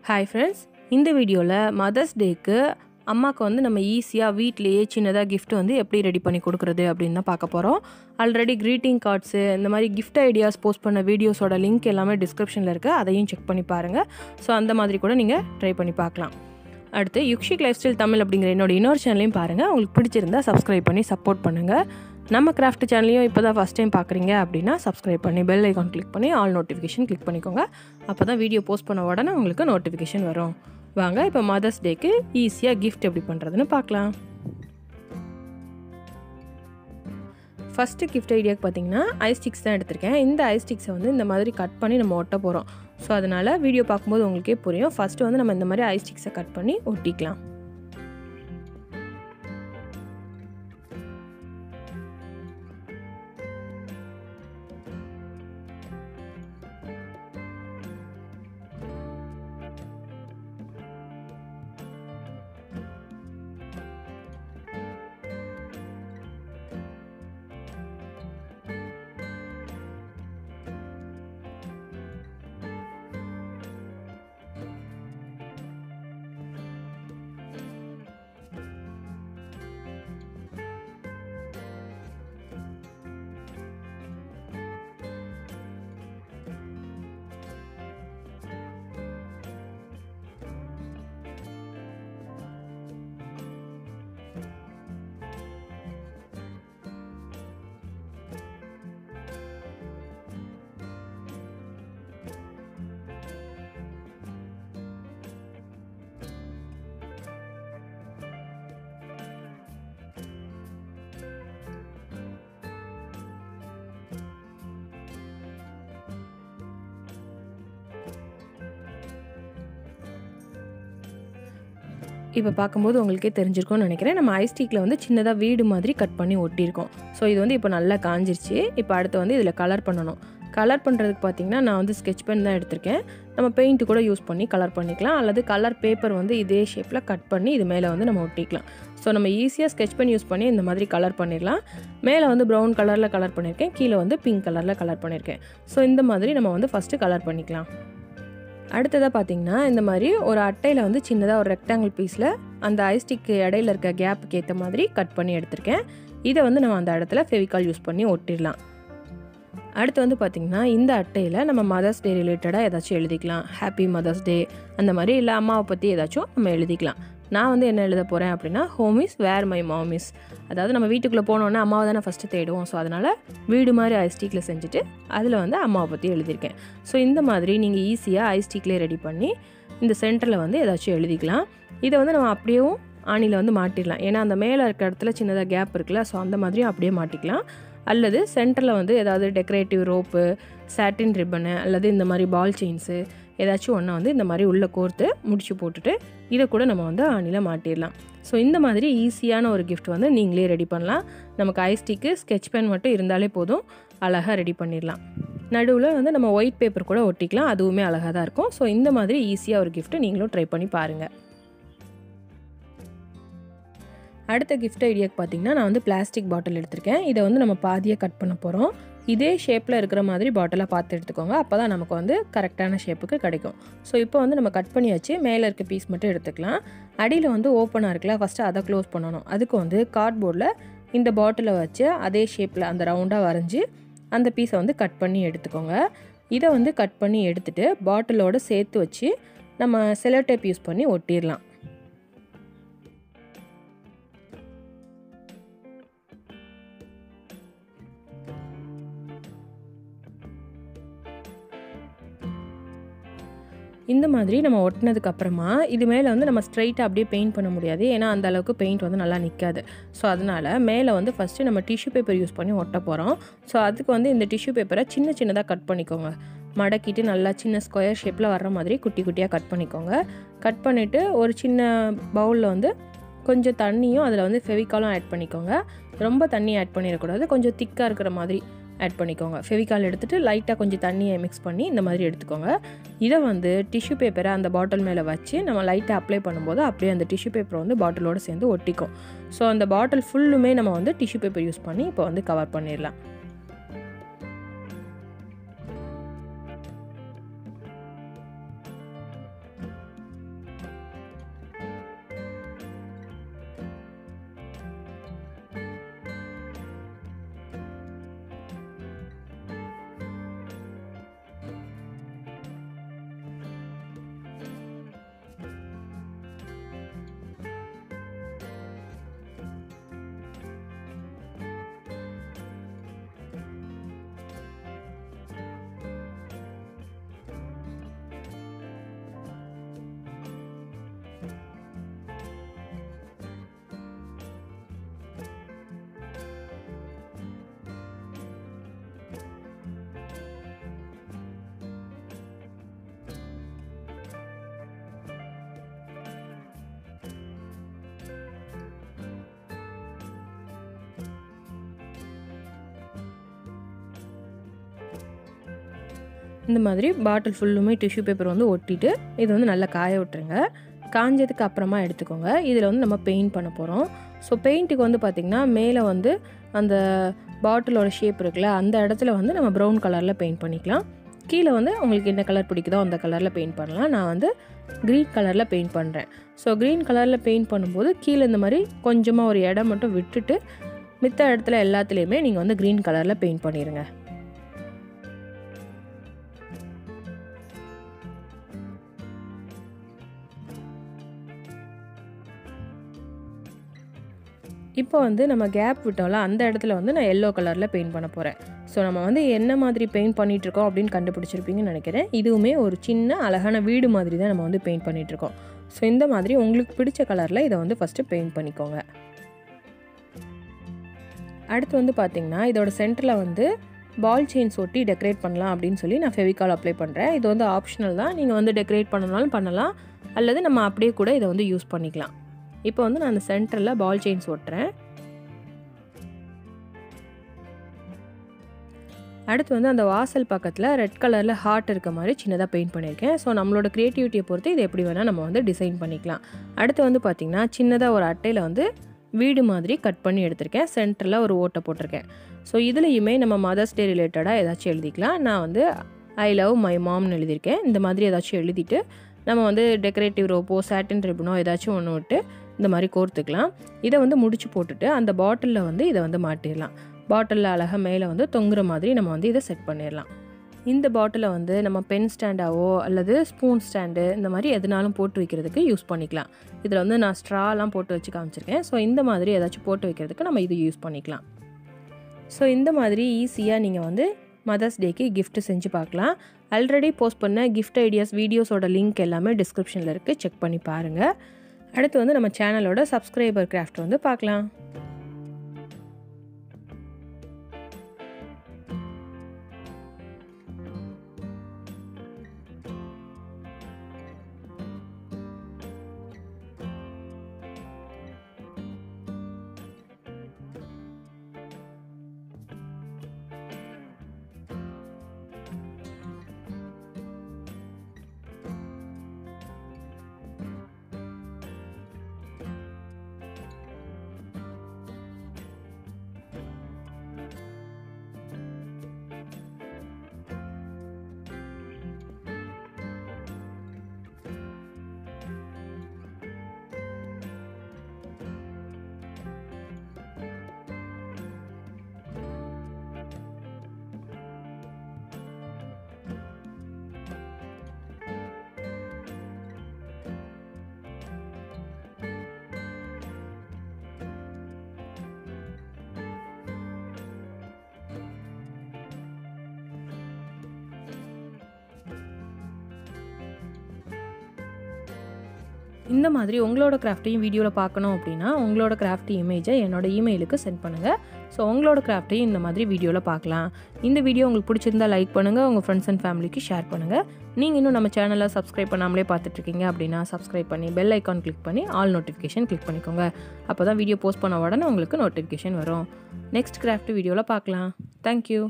Hi friends, இந்த வீடியோவில் mothers டேக்கு அம்மாவுக்கு வந்து நம்ம ஈஸியாக வீட்டிலேயே சின்னதாக கிஃப்ட் வந்து எப்படி ரெடி பண்ணி கொடுக்குறது அப்படின்னு தான் பார்க்க போகிறோம். ஆல்ரெடி க்ரீட்டிங் கார்ட்ஸு இந்த மாதிரி கிஃப்ட் ஐடியாஸ் போஸ்ட் பண்ண வீடியோஸோட லிங்க் எல்லாமே டிஸ்கிரிப்ஷனில் இருக்குது, அதையும் செக் பண்ணி பாருங்கள். ஸோ அந்த மாதிரி கூட நீங்கள் ட்ரை பண்ணி பார்க்கலாம். அடுத்து யுக்ஷிக் லைஃப் ஸ்டைல் தமிழ் அப்படிங்கிற என்னோட இன்னொரு சேனலையும் பாருங்கள். உங்களுக்கு பிடிச்சிருந்தா சப்ஸ்கிரைப் பண்ணி சப்போர்ட் பண்ணுங்கள். நம்ம கிராஃப்ட் சேனலையும் இப்போ தான் ஃபஸ்ட் டைம் பார்க்குறீங்க அப்படின்னா சப்ஸ்கிரைப் பண்ணி பெல் ஐக்கான் கிளிக் பண்ணி ஆல் நோட்டிஃபிகேஷன் கிளிக் பண்ணிக்கோங்க. அப்போ தான் வீடியோ போஸ்ட் பண்ண உடனே உங்களுக்கு நோட்டிஃபிகேஷன் வரும். வாங்க இப்போ மதர்ஸ் டேக்கு ஈஸியாக கிஃப்ட் எப்படி பண்ணுறதுன்னு பார்க்கலாம். ஃபஸ்ட்டு கிஃப்ட் ஐடியாவுக்கு பார்த்தீங்கன்னா ஐஸ் ஸ்டிக்ஸ் தான் எடுத்திருக்கேன். இந்த ஐஸ் ஸ்டிக்ஸை வந்து இந்த மாதிரி கட் பண்ணி நம்ம ஒட்ட போகிறோம். ஸோ அதனால் வீடியோ பார்க்கும்போது உங்களுக்கே புரியும். ஃபஸ்ட்டு வந்து நம்ம இந்த மாதிரி ஐஸ் ஸ்டிக்ஸை கட் பண்ணி ஒட்டிக்கலாம். இப்போ பார்க்கும்போது உங்களுக்கே தெரிஞ்சிருக்கும்னு நினைக்கிறேன். நம்ம ஐஸ் ஸ்டிக்கில் வந்து சின்னதாக வீடு மாதிரி கட் பண்ணி ஒட்டியிருக்கோம். ஸோ இது வந்து இப்போ நல்லா காஞ்சிருச்சு. இப்போ அடுத்து வந்து இதில் கலர் பண்ணணும். கலர் பண்ணுறதுக்கு பார்த்தீங்கன்னா நான் வந்து ஸ்கெட்ச் பென் தான் எடுத்திருக்கேன். நம்ம பெயிண்ட்டு கூட யூஸ் பண்ணி கலர் பண்ணிக்கலாம், அல்லது கலர் பேப்பர் வந்து இதே ஷேப்பில் கட் பண்ணி இது மேலே வந்து நம்ம ஒட்டிக்கலாம். ஸோ நம்ம ஈஸியாக ஸ்கெட்ச் பென் யூஸ் பண்ணி இந்த மாதிரி கலர் பண்ணிடலாம். மேலே வந்து ப்ரௌன் கலரில் கலர் பண்ணியிருக்கேன், கீழே வந்து பிங்க் கலரில் கலர் பண்ணியிருக்கேன். ஸோ இந்த மாதிரி நம்ம வந்து ஃபஸ்ட்டு கலர் பண்ணிக்கலாம். அடுத்ததாக பார்த்திங்கன்னா இந்த மாதிரி ஒரு அட்டையில் வந்து சின்னதாக ஒரு ரெக்டாங்கிள் பீஸில் அந்த ஐஸ் ஸ்டிக்கு இடையில இருக்க கேப்புக்கு ஏற்ற மாதிரி கட் பண்ணி எடுத்திருக்கேன். இதை வந்து நம்ம அந்த இடத்துல ஃபெவிகால் யூஸ் பண்ணி ஒட்டிடலாம். அடுத்து வந்து பார்த்திங்கன்னா இந்த அட்டையில் நம்ம மதர்ஸ் டே ரிலேட்டடாக ஏதாச்சும் எழுதிக்கலாம். ஹாப்பி மதர்ஸ் டே அந்த மாதிரி, இல்லை அம்மாவை பற்றி ஏதாச்சும் நம்ம எழுதிக்கலாம். நான் வந்து என்ன எழுத போகிறேன் அப்படின்னா, home is where my mom is. அதாவது நம்ம வீட்டுக்குள்ளே போனோன்னே அம்மாவை தானே ஃபஸ்ட்டு தேடுவோம். ஸோ அதனால் வீடு மாதிரி ஐஸ் ஸ்டிக்கில் செஞ்சுட்டு அதில் வந்து அம்மாவை பற்றி எழுதியிருக்கேன். ஸோ இந்த மாதிரி நீங்கள் ஈஸியாக ஐஸ் ஸ்டிக்லேயே ரெடி பண்ணி இந்த சென்டரில் வந்து ஏதாச்சும் எழுதிக்கலாம். இதை வந்து நம்ம அப்படியேவும் ஆணியில் வந்து மாட்டிடலாம். ஏன்னா அந்த மேலே இருக்க இடத்துல சின்னதாக கேப் இருக்குல்ல, ஸோ அந்த மாதிரியும் அப்படியே மாட்டிக்கலாம். அல்லது சென்டரில் வந்து ஏதாவது டெக்கரேட்டிவ் ரோப்பு, சாட்டின் ரிப்பனு, அல்லது இந்த மாதிரி பால் செயின்ஸு ஏதாச்சும் ஒன்றை வந்து இந்த மாதிரி உள்ளே கோர்த்து முடிச்சு போட்டுட்டு இதை கூட நம்ம வந்து ஆணியில் மாட்டிடலாம். ஸோ இந்த மாதிரி ஈஸியான ஒரு கிஃப்ட் வந்து நீங்களே ரெடி பண்ணலாம். நமக்கு ஐஸ் ஸ்டிக்கு, ஸ்கெட்ச் பென் மட்டும் இருந்தாலே போதும், அழகாக ரெடி பண்ணிடலாம். நடுவில் வந்து நம்ம ஒயிட் பேப்பர் கூட ஒட்டிக்கலாம், அதுவுமே அழகாக தான் இருக்கும். ஸோ இந்த மாதிரி ஈஸியாக ஒரு கிஃப்ட்டு நீங்களும் ட்ரை பண்ணி பாருங்கள். அடுத்த கிஃப்ட் ஐடியாவுக்கு பார்த்திங்கன்னா நான் வந்து பிளாஸ்டிக் பாட்டில் எடுத்திருக்கேன். இதை வந்து நம்ம பாதியாக கட் பண்ண போகிறோம். இதே ஷேப்பில் இருக்கிற மாதிரி பாட்டிலாக பார்த்து எடுத்துக்கோங்க. அப்போ தான் நமக்கு வந்து கரெக்டான ஷேப்புக்கு கிடைக்கும். ஸோ இப்போ வந்து நம்ம கட் பண்ணியாச்சு. மேலே இருக்க பீஸ் மட்டும் எடுத்துக்கலாம். அடியில் வந்து ஓப்பனாக இருக்குல்ல, ஃபஸ்ட்டு அதை க்ளோஸ் பண்ணணும். அதுக்கு வந்து கார்ட்போர்டில் இந்த பாட்டிலை வச்சு அதே ஷேப்பில் அந்த ரவுண்டாக வரைஞ்சி அந்த பீஸை வந்து கட் பண்ணி எடுத்துக்கோங்க. இதை வந்து கட் பண்ணி எடுத்துகிட்டு பாட்டிலோடு சேர்த்து வச்சு நம்ம செலோ டேப் யூஸ் பண்ணி ஒட்டிடலாம். இந்த மாதிரி நம்ம ஒட்டினதுக்கு அப்புறமா இது மேலே வந்து நம்ம ஸ்ட்ரைட்டாக அப்படியே பெயிண்ட் பண்ண முடியாது. ஏன்னா அந்த அளவுக்கு பெயிண்ட் வந்து நல்லா நிற்காது. ஸோ அதனால் மேலே வந்து ஃபஸ்ட்டு நம்ம டிஷ்யூ பேப்பர் யூஸ் பண்ணி ஒட்ட போகிறோம். ஸோ அதுக்கு வந்து இந்த டிஷ்யூ பேப்பரை சின்ன சின்னதாக கட் பண்ணிக்கோங்க. மடக்கிட்டு நல்லா சின்ன ஸ்கொயர் ஷேப்பில் வர்ற மாதிரி குட்டி குட்டியாக கட் பண்ணிக்கோங்க. கட் பண்ணிவிட்டு ஒரு சின்ன பவுலில் வந்து கொஞ்சம் தண்ணியும் அதில் வந்து ஃபெவிகாலும் ஆட் பண்ணிக்கோங்க. ரொம்ப தண்ணி ஆட் பண்ணிடக்கூடாது, கொஞ்சம் திக்காக இருக்கிற மாதிரி ஆட் பண்ணிக்கோங்க. ஃபெவிகால் எடுத்துகிட்டு லைட்டாக கொஞ்சம் தண்ணியை மிக்ஸ் பண்ணி இந்த மாதிரி எடுத்துக்கோங்க. இதை வந்து டிஷ்யூ பேப்பரை அந்த பாட்டில் மேலே வச்சு நம்ம லைட்டாக அப்ளை பண்ணும்போது அப்படியே அந்த டிஷ்யூ பேப்பர் வந்து பாட்டிலோடு சேர்ந்து ஒட்டிக்கும். ஸோ அந்த பாட்டில் ஃபுல்லுமே நம்ம வந்து டிஷ்யூ பேப்பர் யூஸ் பண்ணி இப்போ வந்து கவர் பண்ணிடலாம். இந்த மாதிரி பாட்டில் ஃபுல்லுமே டிஷ்யூ பேப்பர் வந்து ஒட்டிட்டு இது வந்து நல்லா காய விட்டுருங்க. காஞ்சதுக்கு அப்புறமா எடுத்துக்கோங்க. இதில் வந்து நம்ம பெயிண்ட் பண்ண போகிறோம். ஸோ பெயிண்ட்டுக்கு வந்து பார்த்திங்கன்னா மேலே வந்து அந்த பாட்டிலோட ஷேப் இருக்குல்ல, அந்த இடத்துல வந்து நம்ம ப்ரௌன் கலரில் பெயிண்ட் பண்ணிக்கலாம். கீழே வந்து உங்களுக்கு என்ன கலர் பிடிக்குதோ அந்த கலரில் பெயிண்ட் பண்ணலாம். நான் வந்து க்ரீன் கலரில் பெயிண்ட் பண்ணுறேன். ஸோ க்ரீன் கலரில் பெயிண்ட் பண்ணும்போது கீழே இந்த மாதிரி கொஞ்சமாக ஒரு இடம் மட்டும் விட்டுட்டு மித்த இடத்துல எல்லாத்துலேயுமே நீங்கள் வந்து க்ரீன் கலரில் பெயிண்ட் பண்ணிடுங்க. இப்போ வந்து நம்ம கேப் விட்டோம்ல, அந்த இடத்துல வந்து நான் எல்லோ கலரில் பெயிண்ட் பண்ண போகிறேன். ஸோ நம்ம வந்து என்ன மாதிரி பெயிண்ட் பண்ணிகிட்ருக்கோம் அப்படின்னு கண்டுபிடிச்சிருப்பீங்கன்னு நினைக்கிறேன். இதுவுமே ஒரு சின்ன அழகான வீடு மாதிரி தான் நம்ம வந்து பெயிண்ட் பண்ணிகிட்ருக்கோம். ஸோ இந்த மாதிரி உங்களுக்கு பிடிச்ச கலரில் இதை வந்து ஃபஸ்ட்டு பெயிண்ட் பண்ணிக்கோங்க. அடுத்து வந்து பார்த்திங்கன்னா இதோட சென்டரில் வந்து பால் செயின்ஸ் ஒட்டி டெக்கரேட் பண்ணலாம் அப்படின்னு சொல்லி நான் ஃபெவிகால் அப்ளை பண்ணுறேன். இது வந்து ஆப்ஷனல் தான். நீங்கள் வந்து டெக்கரேட் பண்ணனாலும் பண்ணலாம், அல்லது நம்ம அப்படியே கூட இதை வந்து யூஸ் பண்ணிக்கலாம். இப்போ வந்து நான் அந்த சென்டரில் பால் செயின்ஸ் ஒட்டுறேன். அடுத்து வந்து அந்த வாசல் பக்கத்தில் ரெட் கலரில் ஹார்ட் இருக்க மாதிரி சின்னதாக பெயிண்ட் பண்ணியிருக்கேன். ஸோ நம்மளோட க்ரியேட்டிவிட்டியை பொறுத்து இது எப்படி வேணால் நம்ம வந்து டிசைன் பண்ணிக்கலாம். அடுத்து வந்து பார்த்திங்கன்னா சின்னதாக ஒரு அட்டையில் வந்து வீடு மாதிரி கட் பண்ணி எடுத்திருக்கேன். சென்டரில் ஒரு ஓட்டை போட்டிருக்கேன். ஸோ இதுலேயுமே நம்ம மதர்ஸ் டே ரிலேட்டடாக ஏதாச்சும் எழுதிக்கலாம். நான் வந்து ஐ லவ் மை மாம்னு எழுதியிருக்கேன். இந்த மாதிரி ஏதாச்சும் எழுதிட்டு நம்ம வந்து டெக்கரேட்டிவ் ரோப்போ சாட்டின் ரிப்பனோ ஏதாச்சும் ஒன்று விட்டு இந்த மாதிரி கோர்த்துக்கலாம். இதை வந்து முடிச்சு போட்டுட்டு அந்த பாட்டிலில் வந்து இதை வந்து மாட்டிடலாம். பாட்டிலில் அழகாக மேலே வந்து தொங்குற மாதிரி நம்ம வந்து இதை செட் பண்ணிடலாம். இந்த பாட்டிலை வந்து நம்ம பென் ஸ்டாண்டாவோ அல்லது ஸ்பூன் ஸ்டாண்டு இந்த மாதிரி எதுனாலும் போட்டு வைக்கிறதுக்கு யூஸ் பண்ணிக்கலாம். இதில் வந்து நான் ஸ்ட்ராலாம் போட்டு வச்சு காமிச்சிருக்கேன். ஸோ இந்த மாதிரி ஏதாச்சும் போட்டு வைக்கிறதுக்கு நம்ம இது யூஸ் பண்ணிக்கலாம். ஸோ இந்த மாதிரி ஈஸியாக நீங்கள் வந்து மதர்ஸ் டேக்கு கிஃப்ட் செஞ்சு பார்க்கலாம். ஆல்ரெடி போஸ்ட் பண்ண கிஃப்ட் ஐடியாஸ் வீடியோஸோட லிங்க் எல்லாமே டிஸ்கிரிப்ஷனில் இருக்குது, செக் பண்ணி பாருங்கள். அடுத்து வந்து நம்ம சேனலோட சப்ஸ்கிரைபர் கிராஃப்ட் வந்து பார்க்கலாம். இந்த மாதிரி உங்களோட கிராஃப்ட்டையும் வீடியோவில் பார்க்கணும் அப்படின்னா உங்களோட கிராஃப்ட் இமேஜை என்னோட இமெயிலுக்கு சென்ட் பண்ணுங்கள். ஸோ உங்களோட கிராஃப்ட்டையும் இந்த மாதிரி வீடியோவில் பார்க்கலாம். இந்த வீடியோ உங்களுக்கு பிடிச்சிருந்தா லைக் பண்ணுங்கள், உங்கள் ஃப்ரெண்ட்ஸ் அண்ட் ஃபேமிலிக்கு ஷேர் பண்ணுங்கள். நீங்கள் இன்னும் நம்ம சேனலை சப்ஸ்கிரைப் பண்ணாமலே பார்த்துட்ருக்கீங்க அப்படின்னா சப்ஸ்கிரைப் பண்ணி பெல் ஐக்கான் கிளிக் பண்ணி ஆல் நோட்டிஃபிகேஷன் கிளிக் பண்ணிக்கோங்க. அப்போ தான் வீடியோ போஸ்ட் பண்ண உடனே உங்களுக்கு நோட்டிஃபிகேஷன் வரும். நெக்ஸ்ட் கிராஃப்ட் வீடியோவில் பார்க்கலாம். தேங்க்யூ.